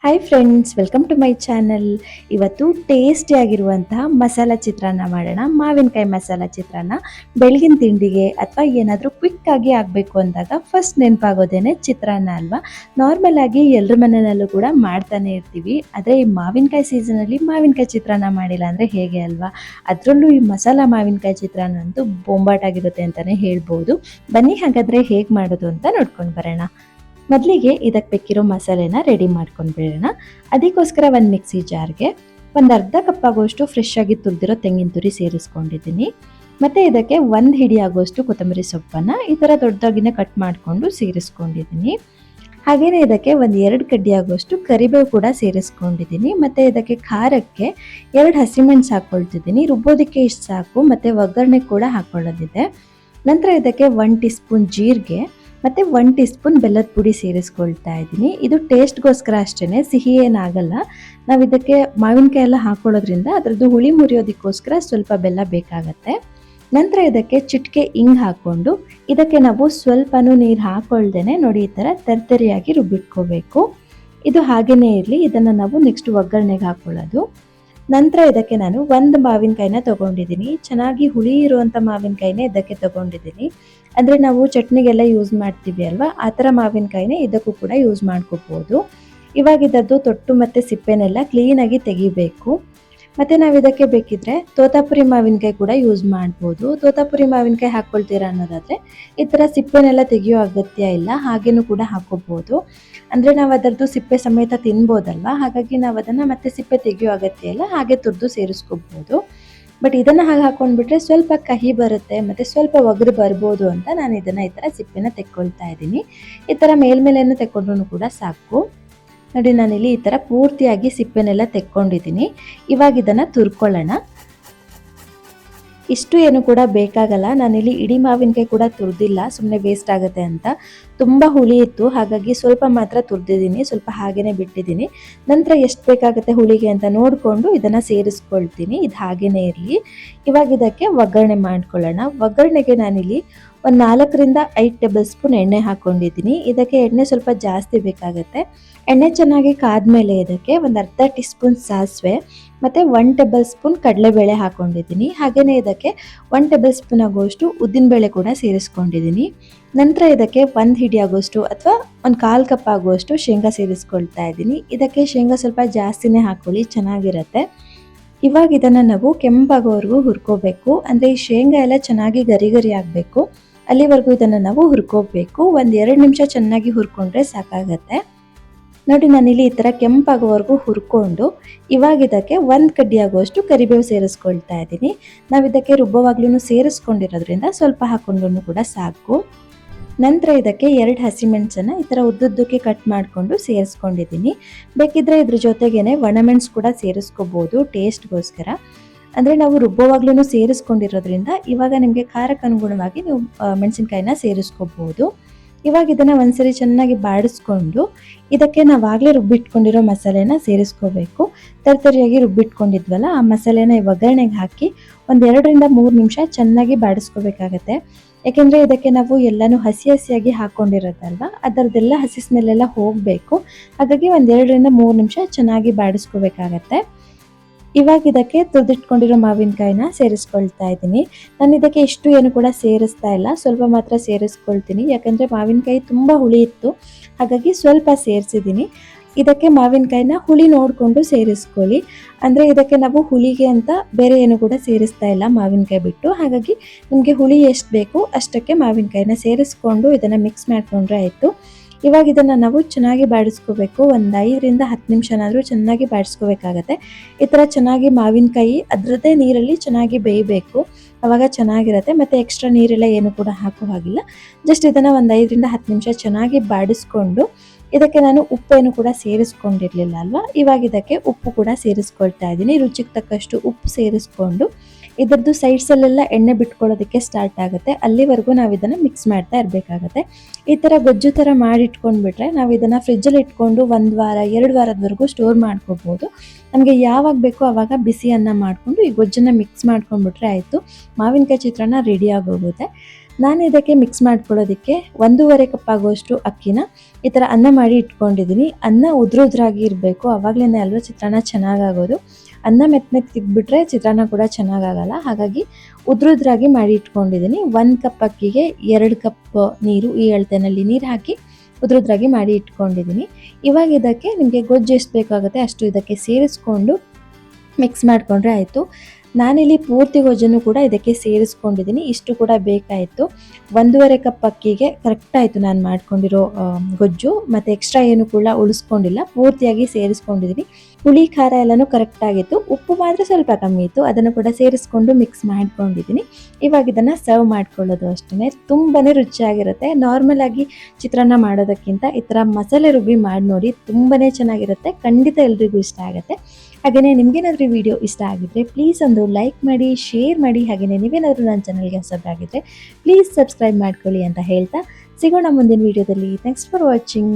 Hi friends, welcome to my channel. ಇವತ್ತು ಟೇಸ್ಟಿಯಾಗಿರುವಂತಹ ಮಸಾಲ ಚಿತ್ರಾನ್ನ ಮಾಡೋಣ. ಮಾವಿನಕಾಯಿ ಮಸಾಲ ಚಿತ್ರಾನ್ನ ಬೆಳಗಿನ ತಿಂಡಿಗೆ ಅಥವಾ ಏನಾದರೂ ಕ್ವಿಕ್ಕಾಗಿ ಆಗಬೇಕು ಅಂದಾಗ ಫಸ್ಟ್ ನೆನಪಾಗೋದೇನೆ ಚಿತ್ರಾನ್ನ ಅಲ್ವಾ. ನಾರ್ಮಲ್ ಆಗಿ ಎಲ್ಲರ ಮನೆಯಲ್ಲೂ ಕೂಡ ಮಾಡ್ತಾನೆ ಇರ್ತೀವಿ. ಆದರೆ ಈ ಮಾವಿನಕಾಯಿ ಸೀಸನಲ್ಲಿ ಮಾವಿನಕಾಯಿ ಚಿತ್ರಾನ್ನ ಮಾಡಿಲ್ಲ ಅಂದರೆ ಹೇಗೆ ಅಲ್ವಾ. ಅದರಲ್ಲೂ ಈ ಮಸಾಲ ಮಾವಿನಕಾಯಿ ಚಿತ್ರಾನ್ನ ಅಂತೂ ಬೊಂಬಾಟಾಗಿರುತ್ತೆ ಅಂತಲೇ ಹೇಳ್ಬೋದು. ಬನ್ನಿ ಹಾಗಾದರೆ ಹೇಗೆ ಮಾಡೋದು ಅಂತ ನೋಡ್ಕೊಂಡು ಬರೋಣ. ಮೊದಲಿಗೆ ಇದಕ್ಕೆ ಬೇಕಿರೋ ಮಸಾಲೆನ ರೆಡಿ ಮಾಡ್ಕೊಂಡು ಬಿಡೋಣ. ಅದಕ್ಕೋಸ್ಕರ ಒಂದು ಮಿಕ್ಸಿ ಜಾರ್ಗೆ ಒಂದು ಅರ್ಧ ಕಪ್ ಆಗೋಷ್ಟು ಫ್ರೆಶ್ ಆಗಿ ತುರಿದಿರೋ ತೆಂಗಿನ ತುರಿ ಸೇರಿಸ್ಕೊಂಡಿದ್ದೀನಿ. ಮತ್ತು ಇದಕ್ಕೆ ಒಂದು ಹಿಡಿ ಆಗೋಷ್ಟು ಕೊತ್ತಂಬರಿ ಸೊಪ್ಪನ್ನು ಈ ಥರ ದೊಡ್ಡದಾಗಿನೇ ಕಟ್ ಮಾಡಿಕೊಂಡು ಸೇರಿಸ್ಕೊಂಡಿದ್ದೀನಿ. ಹಾಗೆಯೇ ಇದಕ್ಕೆ ಒಂದು 2 ಕಡ್ಡಿ ಆಗೋಷ್ಟು ಕರಿಬೇವು ಕೂಡ ಸೇರಿಸ್ಕೊಂಡಿದ್ದೀನಿ. ಮತ್ತು ಇದಕ್ಕೆ ಖಾರಕ್ಕೆ 2 ಹಸಿಮೆಣಸು ಹಾಕ್ಕೊಳ್ತಿದ್ದೀನಿ. ರುಬ್ಬೋದಕ್ಕೆ ಇಷ್ಟು ಸಾಕು, ಮತ್ತು ಒಗ್ಗರಣೆ ಕೂಡ ಹಾಕ್ಕೊಳ್ಳೋದಿದೆ. ನಂತರ ಇದಕ್ಕೆ 1 ಟೀ ಸ್ಪೂನ್ ಜೀರಿಗೆ ಮತ್ತು 1 ಟೀ ಸ್ಪೂನ್ ಬೆಲ್ಲದ ಪುಡಿ ಸೇರಿಸ್ಕೊಳ್ತಾ ಇದ್ದೀನಿ. ಇದು ಟೇಸ್ಟ್ಗೋಸ್ಕರ ಅಷ್ಟೇ, ಸಿಹಿ ಏನಾಗಲ್ಲ. ನಾವು ಇದಕ್ಕೆ ಮಾವಿನಕಾಯಿ ಎಲ್ಲ ಹಾಕೊಳ್ಳೋದ್ರಿಂದ ಅದರದ್ದು ಹುಳಿ ಮುರಿಯೋದಕ್ಕೋಸ್ಕರ ಸ್ವಲ್ಪ ಬೆಲ್ಲ ಬೇಕಾಗತ್ತೆ. ನಂತರ ಇದಕ್ಕೆ ಚಿಟಿಕೆ ಇಂಗು ಹಾಕ್ಕೊಂಡು ಇದಕ್ಕೆ ನಾವು ಸ್ವಲ್ಪನೂ ನೀರು ಹಾಕ್ಕೊಳ್ದೇನೆ ನೋಡಿ ಈ ಥರ ತರ್ತರಿಯಾಗಿ ರುಬ್ಬಿಟ್ಕೋಬೇಕು. ಇದು ಹಾಗೇ ಇರಲಿ. ಇದನ್ನು ನಾವು ನೆಕ್ಸ್ಟ್ ಒಗ್ಗರಣೆಗೆ ಹಾಕ್ಕೊಳ್ಳೋದು. ನಂತರ ಇದಕ್ಕೆ ನಾನು ಒಂದು ಮಾವಿನಕಾಯಿನ ತೊಗೊಂಡಿದ್ದೀನಿ. ಚೆನ್ನಾಗಿ ಹುಳಿ ಇರುವಂಥ ಮಾವಿನಕಾಯಿನೇ ಇದಕ್ಕೆ ತೊಗೊಂಡಿದ್ದೀನಿ. ಅಂದರೆ ನಾವು ಚಟ್ನಿಗೆಲ್ಲ ಯೂಸ್ ಮಾಡ್ತೀವಿ ಅಲ್ವಾ, ಆ ಥರ ಮಾವಿನಕಾಯಿನೇ ಇದಕ್ಕೂ ಕೂಡ ಯೂಸ್ ಮಾಡ್ಕೋಬೋದು. ಇವಾಗ ಇದದ್ದು ತೊಟ್ಟು ಮತ್ತು ಸಿಪ್ಪೆನೆಲ್ಲ ಕ್ಲೀನಾಗಿ ತೆಗಿಬೇಕು. ಮತ್ತು ನಾವು ಇದಕ್ಕೆ ಬೇಕಿದ್ರೆ ತೋತಾಪುರಿ ಮಾವಿನಕಾಯಿ ಕೂಡ ಯೂಸ್ ಮಾಡ್ಬೋದು. ತೋತಾಪುರಿ ಮಾವಿನಕಾಯಿ ಹಾಕ್ಕೊಳ್ತೀರಾ ಅನ್ನೋದಾದರೆ ಈ ಥರ ಸಿಪ್ಪೆನೆಲ್ಲ ತೆಗಿಯೋ ಅಗತ್ಯ ಇಲ್ಲ, ಹಾಗೇನೂ ಕೂಡ ಹಾಕ್ಕೋಬೋದು. ಅಂದರೆ ನಾವು ಅದರದ್ದು ಸಿಪ್ಪೆ ಸಮೇತ ತಿನ್ಬೋದಲ್ವ, ಹಾಗಾಗಿ ನಾವು ಅದನ್ನು ಮತ್ತೆ ಸಿಪ್ಪೆ ತೆಗಿಯೋ ಅಗತ್ಯ ಇಲ್ಲ, ಹಾಗೆ ತುರಿದು ಸೇರಿಸ್ಕೋಬೋದು. ಬಟ್ ಇದನ್ನು ಹಾಗೆ ಹಾಕ್ಕೊಂಡ್ಬಿಟ್ರೆ ಸ್ವಲ್ಪ ಕಹಿ ಬರುತ್ತೆ ಮತ್ತು ಸ್ವಲ್ಪ ಒಗರು ಬರ್ಬೋದು ಅಂತ ನಾನು ಇದನ್ನು ಈ ಥರ ಸಿಪ್ಪೆನ ತೆಕ್ಕೊಳ್ತಾ ಇದ್ದೀನಿ. ಈ ಥರ ಮೇಲ್ಮೇಲೆಯನ್ನು ತೆಕ್ಕೊಂಡ್ರೂ ಕೂಡ ಸಾಕು. ನೋಡಿ, ನಾನಿಲ್ಲಿ ಈ ಥರ ಪೂರ್ತಿಯಾಗಿ ಸಿಪ್ಪೆನೆಲ್ಲ ತೆಕ್ಕೊಂಡಿದ್ದೀನಿ. ಇವಾಗ ಇದನ್ನು ತುರ್ಕೊಳ್ಳೋಣ. ಇಷ್ಟು ಏನು ಕೂಡ ಬೇಕಾಗಲ್ಲ. ನಾನಿಲ್ಲಿ ಇಡೀ ಮಾವಿನಕಾಯಿ ಕೂಡ ತುರಿದಿಲ್ಲ, ಸುಮ್ಮನೆ ವೇಸ್ಟ್ ಆಗುತ್ತೆ ಅಂತ. ತುಂಬ ಹುಳಿ ಇತ್ತು, ಹಾಗಾಗಿ ಸ್ವಲ್ಪ ಮಾತ್ರ ತುರಿದಿದ್ದೀನಿ, ಸ್ವಲ್ಪ ಹಾಗೇ ಬಿಟ್ಟಿದ್ದೀನಿ. ನಂತರ ಎಷ್ಟು ಬೇಕಾಗುತ್ತೆ ಹುಳಿಗೆ ಅಂತ ನೋಡಿಕೊಂಡು ಇದನ್ನು ಸೇರಿಸ್ಕೊಳ್ತೀನಿ. ಇದು ಹಾಗೇ ಇರಲಿ. ಇವಾಗ ಇದಕ್ಕೆ ಒಗ್ಗರಣೆ ಮಾಡ್ಕೊಳ್ಳೋಣ. ಒಗ್ಗರಣೆಗೆ ನಾನಿಲ್ಲಿ ಒಂದು 4ರಿಂದ 5 ಟೇಬಲ್ ಸ್ಪೂನ್ ಎಣ್ಣೆ ಹಾಕ್ಕೊಂಡಿದ್ದೀನಿ. ಇದಕ್ಕೆ ಎಣ್ಣೆ ಸ್ವಲ್ಪ ಜಾಸ್ತಿ ಬೇಕಾಗುತ್ತೆ. ಎಣ್ಣೆ ಚೆನ್ನಾಗಿ ಕಾದ್ಮೇಲೆ ಇದಕ್ಕೆ ಒಂದು ಅರ್ಧ ಟೀ ಸ್ಪೂನ್ ಸಾಸಿವೆ ಮತ್ತು 1 ಟೇಬಲ್ ಸ್ಪೂನ್ ಕಡಲೆಬೇಳೆ ಹಾಕ್ಕೊಂಡಿದ್ದೀನಿ. ಹಾಗೆಯೇ ಇದಕ್ಕೆ 1 ಟೇಬಲ್ ಸ್ಪೂನ್ ಆಗೋಷ್ಟು ಉದ್ದಿನಬೇಳೆ ಕೂಡ ಸೇರಿಸ್ಕೊಂಡಿದ್ದೀನಿ. ನಂತರ ಇದಕ್ಕೆ 1 ಹಿಡಿ ಆಗೋಷ್ಟು ಅಥವಾ ಒಂದು 1/4 ಕಪ್ ಆಗುವಷ್ಟು ಶೇಂಗಾ ಸೇರಿಸ್ಕೊಳ್ತಾ ಇದ್ದೀನಿ. ಇದಕ್ಕೆ ಶೇಂಗಾ ಸ್ವಲ್ಪ ಜಾಸ್ತಿನೇ ಹಾಕ್ಕೊಳ್ಳಿ, ಚೆನ್ನಾಗಿರುತ್ತೆ. ಇವಾಗ ಇದನ್ನು ನಾವು ಕೆಂಪಾಗೋವರೆಗೂ ಹುರ್ಕೋಬೇಕು. ಅಂದರೆ ಈ ಶೇಂಗಾ ಎಲ್ಲ ಚೆನ್ನಾಗಿ ಗರಿ ಗರಿ ಆಗಬೇಕು, ಅಲ್ಲಿವರೆಗೂ ಇದನ್ನು ನಾವು ಹುರ್ಕೋಬೇಕು. ಒಂದು 2 ನಿಮಿಷ ಚೆನ್ನಾಗಿ ಹುರ್ಕೊಂಡ್ರೆ ಸಾಕಾಗತ್ತೆ. ನೋಡಿ, ನಾನಿಲ್ಲಿ ಈ ಥರ ಕೆಂಪಾಗೋವರೆಗೂ ಹುರ್ಕೊಂಡು ಇವಾಗ ಇದಕ್ಕೆ 1 ಕಡ್ಡಿ ಆಗುವಷ್ಟು ಕರಿಬೇವು ಸೇರಿಸ್ಕೊಳ್ತಾ ಇದ್ದೀನಿ. ನಾವು ಇದಕ್ಕೆ ರುಬ್ಬವಾಗ್ಲೂ ಸೇರಿಸ್ಕೊಂಡಿರೋದ್ರಿಂದ ಸ್ವಲ್ಪ ಹಾಕ್ಕೊಂಡ್ರೂ ಕೂಡ ಸಾಕು. ನಂತರ ಇದಕ್ಕೆ 2 ಹಸಿಮೆಣಸನ್ನು ಈ ಥರ ಉದ್ದುದ್ದಕ್ಕೆ ಕಟ್ ಮಾಡಿಕೊಂಡು ಸೇರಿಸ್ಕೊಂಡಿದ್ದೀನಿ. ಬೇಕಿದ್ರೆ ಇದ್ರ ಜೊತೆಗೇನೆ ಒಣಮೆಣಸು ಕೂಡ ಸೇರಿಸ್ಕೋಬೋದು ಟೇಸ್ಟ್ಗೋಸ್ಕರ. ಅಂದರೆ ನಾವು ರುಬ್ಬವಾಗ್ಲೂ ಸೇರಿಸ್ಕೊಂಡಿರೋದ್ರಿಂದ ಇವಾಗ ನಿಮಗೆ ಖಾರಕ್ಕೆ ಅನುಗುಣವಾಗಿ ನೀವು ಮೆಣಸಿನ್ಕಾಯಿನ ಸೇರಿಸ್ಕೋಬೋದು. ಇವಾಗ ಇದನ್ನು ಒಂದ್ಸರಿ ಚೆನ್ನಾಗಿ ಬಾಡಿಸ್ಕೊಂಡು ಇದಕ್ಕೆ ನಾವಾಗಲೇ ರುಬ್ಬಿಟ್ಕೊಂಡಿರೋ ಮಸಾಲೆನ ಸೇರಿಸ್ಕೋಬೇಕು. ತರ್ತರಿಯಾಗಿ ರುಬ್ಬಿಟ್ಕೊಂಡಿದ್ವಲ್ಲ ಆ ಮಸಾಲೆನ ಈ ಒಗ್ಗರಣೆಗೆ ಹಾಕಿ ಒಂದು 2ರಿಂದ 3 ನಿಮಿಷ ಚೆನ್ನಾಗಿ ಬಾಡಿಸ್ಕೋಬೇಕಾಗತ್ತೆ. ಯಾಕೆಂದರೆ ಇದಕ್ಕೆ ನಾವು ಎಲ್ಲನೂ ಹಸಿಯಾಗಿ ಹಾಕ್ಕೊಂಡಿರೋದಲ್ವ, ಅದರದ್ದೆಲ್ಲ ಹಸಿ ಸ್ಮೆಲ್ಲೆಲ್ಲ ಹೋಗಬೇಕು. ಹಾಗಾಗಿ ಒಂದು 2ರಿಂದ 3 ನಿಮಿಷ ಚೆನ್ನಾಗಿ ಬಾಡಿಸ್ಕೋಬೇಕಾಗತ್ತೆ. ಇವಾಗ ಇದಕ್ಕೆ ತುರಿದಿಟ್ಕೊಂಡಿರೋ ಮಾವಿನಕಾಯಿನ ಸೇರಿಸ್ಕೊಳ್ತಾ ಇದ್ದೀನಿ. ನಾನು ಇದಕ್ಕೆ ಇಷ್ಟು ಏನು ಕೂಡ ಸೇರಿಸ್ತಾ ಇಲ್ಲ, ಸ್ವಲ್ಪ ಮಾತ್ರ ಸೇರಿಸ್ಕೊಳ್ತೀನಿ. ಯಾಕಂದರೆ ಮಾವಿನಕಾಯಿ ತುಂಬ ಹುಳಿ ಇತ್ತು, ಹಾಗಾಗಿ ಸ್ವಲ್ಪ ಸೇರಿಸಿದ್ದೀನಿ. ಇದಕ್ಕೆ ಮಾವಿನಕಾಯಿನ ಹುಳಿ ನೋಡಿಕೊಂಡು ಸೇರಿಸ್ಕೊಳ್ಳಿ. ಅಂದರೆ ಇದಕ್ಕೆ ನಾವು ಹುಳಿಗೆ ಅಂತ ಬೇರೆ ಏನು ಕೂಡ ಸೇರಿಸ್ತಾ ಇಲ್ಲ ಮಾವಿನಕಾಯಿ ಬಿಟ್ಟು. ಹಾಗಾಗಿ ನಿಮಗೆ ಹುಳಿ ಎಷ್ಟು ಬೇಕು ಅಷ್ಟಕ್ಕೆ ಮಾವಿನಕಾಯಿನ ಸೇರಿಸ್ಕೊಂಡು ಇದನ್ನು ಮಿಕ್ಸ್ ಮಾಡಿಕೊಂಡ್ರೆ ಆಯಿತು. ಇವಾಗ ಇದನ್ನು ನಾವು ಚೆನ್ನಾಗಿ ಬಾಡಿಸ್ಕೋಬೇಕು. ಒಂದು 5ರಿಂದ 10 ನಿಮಿಷನಾದರೂ ಚೆನ್ನಾಗಿ ಬಾಡಿಸ್ಕೋಬೇಕಾಗತ್ತೆ. ಈ ಥರ ಚೆನ್ನಾಗಿ ಮಾವಿನಕಾಯಿ ಅದರದ್ದೇ ನೀರಲ್ಲಿ ಚೆನ್ನಾಗಿ ಬೇಯಬೇಕು, ಆವಾಗ ಚೆನ್ನಾಗಿರುತ್ತೆ. ಮತ್ತು ಎಕ್ಸ್ಟ್ರಾ ನೀರೆಲ್ಲ ಏನು ಕೂಡ ಹಾಕೋ ಹಾಗಿಲ್ಲ. ಜಸ್ಟ್ ಇದನ್ನು ಒಂದು 5ರಿಂದ 10 ನಿಮಿಷ ಚೆನ್ನಾಗಿ ಬಾಡಿಸ್ಕೊಂಡು ಇದಕ್ಕೆ ನಾನು ಉಪ್ಪೇನು ಕೂಡ ಸೇರಿಸ್ಕೊಂಡಿರಲಿಲ್ಲ ಅಲ್ವಾ, ಇವಾಗ ಇದಕ್ಕೆ ಉಪ್ಪು ಕೂಡ ಸೇರಿಸ್ಕೊಳ್ತಾ ಇದ್ದೀನಿ. ರುಚಿಗೆ ತಕ್ಕಷ್ಟು ಉಪ್ಪು ಸೇರಿಸ್ಕೊಂಡು ಇದರದ್ದು ಸೈಡ್ಸಲ್ಲೆಲ್ಲ ಎಣ್ಣೆ ಬಿಟ್ಕೊಳ್ಳೋದಕ್ಕೆ ಸ್ಟಾರ್ಟ್ ಆಗುತ್ತೆ, ಅಲ್ಲಿವರೆಗೂ ನಾವು ಇದನ್ನು ಮಿಕ್ಸ್ ಮಾಡ್ತಾ ಇರಬೇಕಾಗತ್ತೆ. ಈ ಥರ ಗೊಜ್ಜು ಥರ ಮಾಡಿಟ್ಕೊಂಡ್ಬಿಟ್ರೆ ನಾವು ಇದನ್ನು ಫ್ರಿಜ್ಜಲ್ಲಿ ಇಟ್ಕೊಂಡು 1 ವಾರ 2 ವಾರದವರೆಗೂ ಸ್ಟೋರ್ ಮಾಡ್ಕೋಬೋದು. ನಮಗೆ ಯಾವಾಗ ಬೇಕೋ ಆವಾಗ ಬಿಸಿ ಅನ್ನ ಮಾಡಿಕೊಂಡು ಈ ಗೊಜ್ಜನ್ನು ಮಿಕ್ಸ್ ಮಾಡ್ಕೊಂಡ್ಬಿಟ್ರೆ ಆಯಿತು, ಮಾವಿನಕಾಯಿ ಚಿತ್ರಾನ್ನ ರೆಡಿ ಆಗೋಗುತ್ತೆ. ನಾನು ಇದಕ್ಕೆ ಮಿಕ್ಸ್ ಮಾಡ್ಕೊಳ್ಳೋದಕ್ಕೆ 1.5 ಕಪ್ ಆಗುವಷ್ಟು ಅಕ್ಕಿನ ಈ ಥರ ಅನ್ನ ಮಾಡಿ ಇಟ್ಕೊಂಡಿದ್ದೀನಿ. ಅನ್ನ ಉದ್ರಾಗಿ ಇರಬೇಕು, ಆವಾಗಲೇ ಅಲ್ವಾ ಚಿತ್ರಾನ್ನ ಚೆನ್ನಾಗಾಗೋದು. ಅನ್ನ ಮೆತ್ತಗೆ ಚಿತ್ರಾನ್ನ ಕೂಡ ಚೆನ್ನಾಗಾಗಲ್ಲ. ಹಾಗಾಗಿ ಉದ್ರಾಗಿ ಮಾಡಿ ಇಟ್ಕೊಂಡಿದ್ದೀನಿ. 1 ಕಪ್ ಅಕ್ಕಿಗೆ 2 ಕಪ್ ನೀರು, ಈ ಅಳತೆನಲ್ಲಿ ನೀರು ಹಾಕಿ ಉದ್ರಾಗಿ ಮಾಡಿ ಇಟ್ಕೊಂಡಿದ್ದೀನಿ. ಇವಾಗ ಇದಕ್ಕೆ ನಿಮಗೆ ಗೊಜ್ಜು ಎಷ್ಟು ಬೇಕಾಗುತ್ತೆ ಅಷ್ಟು ಇದಕ್ಕೆ ಸೇರಿಸ್ಕೊಂಡು ಮಿಕ್ಸ್ ಮಾಡಿಕೊಂಡ್ರೆ ಆಯಿತು. ನಾನಿಲ್ಲಿ ಪೂರ್ತಿ ಗೊಜ್ಜನ್ನು ಕೂಡ ಇದಕ್ಕೆ ಸೇರಿಸ್ಕೊಂಡಿದ್ದೀನಿ. ಇಷ್ಟು ಕೂಡ ಬೇಕಾಯಿತು. 1.5 ಕಪ್ ಅಕ್ಕಿಗೆ ಕರೆಕ್ಟ್ ಆಯಿತು ನಾನು ಮಾಡ್ಕೊಂಡಿರೋ ಗೊಜ್ಜು. ಮತ್ತು ಎಕ್ಸ್ಟ್ರಾ ಏನು ಕೂಡ ಉಳಿಸ್ಕೊಂಡಿಲ್ಲ, ಪೂರ್ತಿಯಾಗಿ ಸೇರಿಸ್ಕೊಂಡಿದ್ದೀನಿ. ಹುಳಿ ಖಾರ ಎಲ್ಲನೂ ಕರೆಕ್ಟಾಗಿತ್ತು, ಉಪ್ಪು ಮಾತ್ರ ಸ್ವಲ್ಪ ಕಮ್ಮಿ ಇತ್ತು, ಅದನ್ನು ಕೂಡ ಸೇರಿಸ್ಕೊಂಡು ಮಿಕ್ಸ್ ಮಾಡ್ಕೊಂಡಿದ್ದೀನಿ. ಇವಾಗ ಇದನ್ನು ಸರ್ವ್ ಮಾಡ್ಕೊಳ್ಳೋದು ಅಷ್ಟೇ. ತುಂಬಾ ರುಚಿಯಾಗಿರುತ್ತೆ. ನಾರ್ಮಲ್ ಆಗಿ ಚಿತ್ರಾನ್ನ ಮಾಡೋದಕ್ಕಿಂತ ಈ ಥರ ಮಸಾಲೆ ರುಬ್ಬಿ ಮಾಡಿ ನೋಡಿ, ತುಂಬಾ ಚೆನ್ನಾಗಿರುತ್ತೆ. ಖಂಡಿತ ಎಲ್ರಿಗೂ ಇಷ್ಟ ಆಗುತ್ತೆ. ಹಾಗೆಯೇ ನಿಮಗೇನಾದರೂ ಈ ವಿಡಿಯೋ ಇಷ್ಟ ಆಗಿದ್ದರೆ ಪ್ಲೀಸ್ ಒಂದು ಲೈಕ್ ಮಾಡಿ, ಶೇರ್ ಮಾಡಿ. ಹಾಗೆಯೇ ನೀವೇನಾದರೂ ನನ್ನ ಚಾನಲ್ಗೆ ಹೊಸಬರಾಗಿದ್ದರೆ ಪ್ಲೀಸ್ ಸಬ್ಸ್ಕ್ರೈಬ್ ಮಾಡ್ಕೊಳ್ಳಿ ಅಂತ ಹೇಳ್ತಾ ಸಿಗೋಣ ಮುಂದಿನ ವಿಡಿಯೋದಲ್ಲಿ. Thanks for watching.